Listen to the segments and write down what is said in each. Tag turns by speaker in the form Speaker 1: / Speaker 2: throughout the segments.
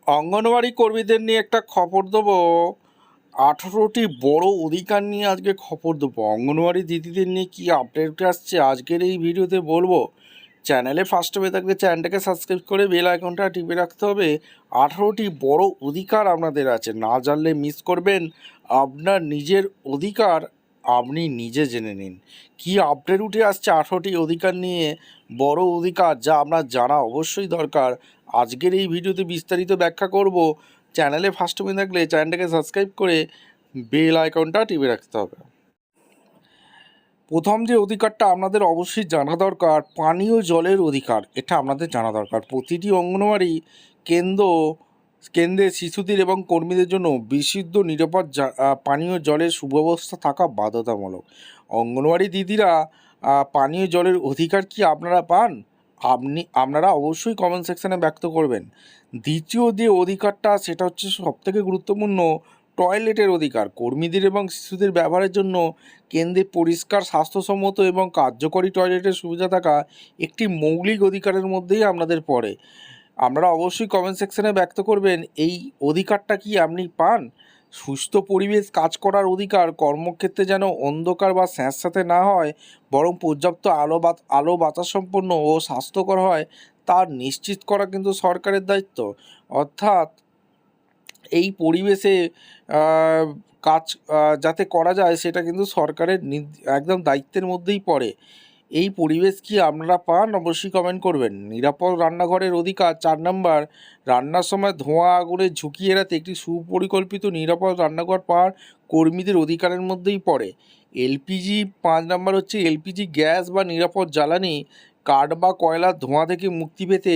Speaker 1: অঙ্গনওয়াড়ি কর্মীদের নিয়ে একটা খবর দেবো। 18টি বড় অধিকার নিয়ে আজকে খবর দেবো। অঙ্গনওয়াড়ি দিদিদের নিয়ে কি আপডেট আসছে আজকের এই ভিডিওতে বলবো। চ্যানেলে ফার্স্ট হয়ে থাকলে চ্যানেলটাকে সাবস্ক্রাইব করে বেল আইকনটা টিপে রাখতে হবে। 18টি বড় অধিকার আপনাদের আছে, না জানলে মিস করবেন। আপনার নিজের অধিকার আপনি নিজে জেনে নিন। কি আপডেট উঠে আসছে 18টি অধিকার নিয়ে, বড় অধিকার যা আপনার জানা অবশ্যই দরকার। আজকের এই ভিডিওতে বিস্তারিত ব্যাখ্যা করব। চ্যানেলে ফার্স্ট হয়ে থাকলে চ্যানেলটাকে সাবস্ক্রাইব করে বেল আইকনটা টিপে রাখতে হবে। প্রথম যে অধিকারটা আপনাদের অবশ্যই জানা দরকার, পানীয় জলের অধিকার। এটা আপনাদের জানা দরকার। প্রতিটি অঙ্গনওয়াড়ি কেন্দ্রে শিশুদের এবং কর্মীদের জন্য বিশুদ্ধ নিরাপদ পানীয় জলের সুব্যবস্থা থাকা বাধ্যতামূলক। অঙ্গনওয়াড়ি দিদিরা পানীয় জলের অধিকার কি আপনারা পান? আপনারা অবশ্যই কমেন্ট সেকশানে ব্যক্ত করবেন। দ্বিতীয় যে অধিকারটা সেটা হচ্ছে সবথেকে গুরুত্বপূর্ণ, টয়লেটের অধিকার। কর্মীদের এবং শিশুদের ব্যবহারের জন্য কেন্দ্রে পরিষ্কার, স্বাস্থ্যসম্মত এবং কার্যকরী টয়লেটের সুবিধা থাকা একটি মৌলিক অধিকারের মধ্যেই আপনাদের পড়ে। আপনারা অবশ্যই কমেন্ট সেকশানে ব্যক্ত করবেন এই অধিকারটা কি আপনি পান। সুস্থ পরিবেশ কাজ করার অধিকার, কর্মক্ষেত্রে যেন অন্ধকার বা স্যাঁতস্যাঁতে না হয়, বরং পর্যাপ্ত আলো বাতাস সম্পন্ন ও স্বাস্থ্যকর হয় তার নিশ্চিত করা কিন্তু সরকারের দায়িত্ব। অর্থাৎ এই পরিবেশে কাজ যাতে করা যায় সেটা কিন্তু সরকারের একদম দায়িত্বের মধ্যেই পড়ে। এই পরিবেশ কি আপনারা পান? অবশ্যই কমেন্ট করবেন। নিরাপদ রান্নাঘরের অধিকার 4 নম্বর, রান্নার সময় ধোঁয়া আগুনের ঝুঁকি এড়াতে একটি সুপরিকল্পিত নিরাপদ রান্নাঘর পাওয়ার কর্মীদের অধিকারের মধ্যেই পড়ে। এলপিজি 5 নম্বর হচ্ছে এলপিজি গ্যাস বা নিরাপদ জ্বালানি, কাঠ বা কয়লার ধোঁয়া থেকে মুক্তি পেতে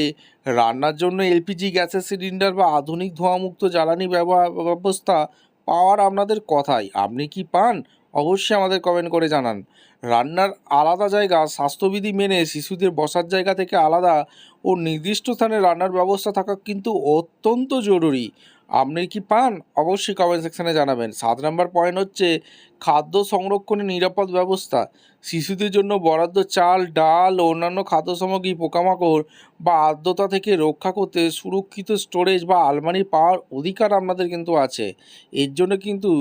Speaker 1: রান্নার জন্য এলপিজি গ্যাসের সিলিন্ডার বা আধুনিক ধোঁয়ামুক্ত জ্বালানি ব্যবস্থা পাওয়ার আপনাদের কথাই। আপনি কি পান? অবশ্যই আমাদের কমেন্ট করে জানান। রান্নার আলাদা জায়গা, স্বাস্থ্যবিধি মেনে শিশুদের বসার জায়গা থেকে আলাদা ও নির্দিষ্ট স্থানে রান্নার ব্যবস্থা থাকা কিন্তু অত্যন্ত জরুরি। আপনি কি পান? অবশ্যই কমেন্ট সেকশানে জানাবেন। 7 নম্বর পয়েন্ট হচ্ছে খাদ্য সংরক্ষণের নিরাপদ ব্যবস্থা। শিশুদের জন্য বরাদ্দ চাল, ডাল ও অন্যান্য খাদ্য সামগ্রী পোকামাকড় বা আর্দ্রতা থেকে রক্ষা করতে সুরক্ষিত স্টোরেজ বা আলমারি পাওয়ার অধিকার আপনাদের কিন্তু আছে। এর জন্য কিন্তু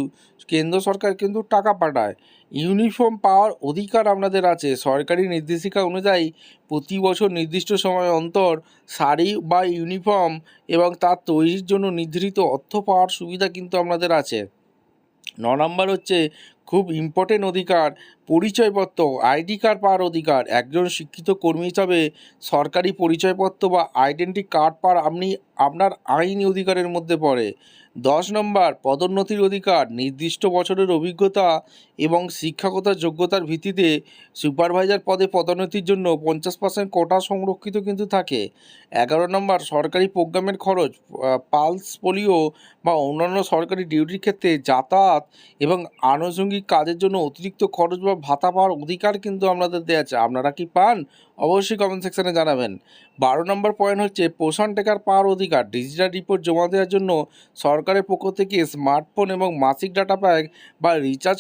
Speaker 1: কেন্দ্র সরকার কিন্তু টাকা পাঠায়। ইউনিফর্ম পাওয়ার অধিকার আপনাদের আছে। সরকারি নির্দেশিকা অনুযায়ী প্রতি বছর নির্দিষ্ট সময় অন্তর শাড়ি বা ইউনিফর্ম এবং তার তৈরির জন্য নির্ধারিত অর্থ পাওয়ার সুবিধা কিন্তু আপনাদের আছে। 9 নম্বর হচ্ছে খুব ইম্পর্টেন্ট অধিকার, পরিচয়পত্র, আইডি কার্ড পাওয়ার অধিকার। একজন শিক্ষিত কর্মী হিসাবে সরকারি পরিচয়পত্র বা আইডেন্টি কার্ড পাওয়ার আপনার আইনি অধিকারের মধ্যে পড়ে। 10 নম্বর পদোন্নতির অধিকার, নির্দিষ্ট বছরের অভিজ্ঞতা এবং শিক্ষাগত যোগ্যতার ভিত্তিতে সুপারভাইজার পদে পদোন্নতির জন্য 50% কোটা সংরক্ষিত কিন্তু থাকে। 11 নম্বর সরকারি প্রোগ্রামের খরচ, পালস পোলিও বা অন্যান্য সরকারি ডিউটির ক্ষেত্রে যাতায়াত এবং আনুষঙ্গিক কাজের জন্য অতিরিক্ত খরচ বা ভাতা পাওয়ার অধিকার কিন্তু আপনাদের দেওয়া আছে। আপনারা কি পান? অবশ্যই কমেন্ট সেকশানে জানাবেন। 12 নম্বর পয়েন্ট হচ্ছে পোষণ টেকার পাওয়ার অধিকার। ডিজিটাল রিপোর্ট জমা দেওয়ার জন্য সরকারের পক্ষ থেকে স্মার্টফোন এবং মাসিক ডাটা প্যাক বা রিচার্জ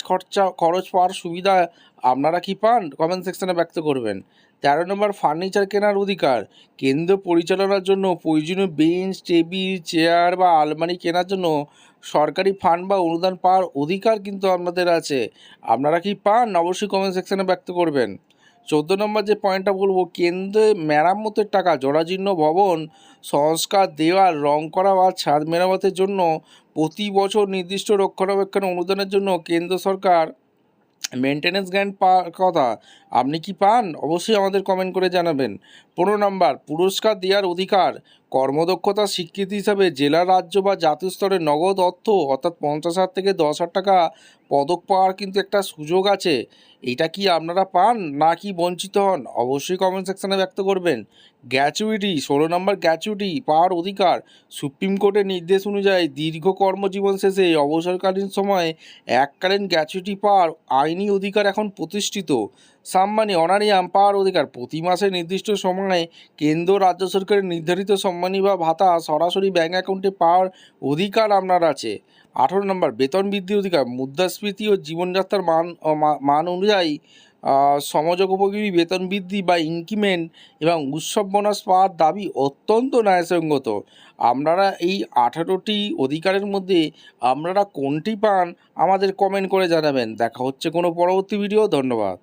Speaker 1: খরচ পাওয়ার সুবিধা আপনারা কি পান? কমেন্ট সেকশানে ব্যক্ত করবেন। 13 নম্বর ফার্নিচার কেনার অধিকার। কেন্দ্র পরিচালনার জন্য প্রয়োজনীয় বেঞ্চ, টেবিল, চেয়ার বা আলমারি কেনার জন্য সরকারি ফান্ড বা অনুদান পাওয়ার অধিকার কিন্তু আপনাদের আছে। আপনারা কি পান? অবশ্যই কমেন্ট সেকশানে ব্যক্ত করবেন। 14 নম্বর যে পয়েন্টটা বলবো, কেন্দ্রে মেরামতের টাকা, জরাজীর্ণ ভবন সংস্কার, দেওয়াল রং করা বা ছাদ মেরামতের জন্য প্রতি বছর নির্দিষ্ট রক্ষণাবেক্ষণ অনুদানের জন্য কেন্দ্র সরকার মেনটেন্যান্স গ্র্যান্ট পাওয়ার কথা। আপনি কি পান? অবশ্যই আমাদের কমেন্ট করে জানাবেন। 15 নম্বর পুরস্কার দেওয়ার অধিকার। কর্মদক্ষতার স্বীকৃতি হিসাবে জেলা, রাজ্য বা জাতীয় স্তরে নগদ অর্থ অর্থাৎ 50,000 থেকে 10,000 টাকা পদক পাওয়ার কিন্তু একটা সুযোগ আছে। এটা কি আপনারা পান নাকি বঞ্চিত হন? অবশ্যই কমেন্ট সেকশানে ব্যক্ত করবেন। গ্র্যাচুইটি 16 নম্বর গ্র্যাচুইটি পাওয়ার অধিকার। সুপ্রিম কোর্টের নির্দেশ অনুযায়ী দীর্ঘ কর্মজীবন শেষে অবসরকালীন সময়ে এককালীন গ্র্যাচুইটি পাওয়ার আইনি অধিকার এখন প্রতিষ্ঠিত। সম্মানী অনারিয়াম পাওয়ার অধিকার। প্রতি মাসে নির্দিষ্ট সময়ে কেন্দ্র রাজ্য সরকারের নির্ধারিত সম্মানী বা ভাতা সরাসরি ব্যাঙ্ক অ্যাকাউন্টে পাওয়ার অধিকার আপনার আছে। 18 নম্বর বেতন বৃদ্ধির অধিকার। মুদ্রাস্ফীতি ও জীবনযাত্রার মান অনুযায়ী সমাজোপযোগী বেতন বৃদ্ধি বা ইনক্রিমেন্ট এবং উৎসব বোনাস পাওয়ার দাবি অত্যন্ত ন্যায়সঙ্গত। আপনারা এই 18টি অধিকারের মধ্যে আপনারা কোনটি পান আমাদের কমেন্ট করে জানাবেন। দেখা হচ্ছে কোনো পরবর্তী ভিডিও। ধন্যবাদ।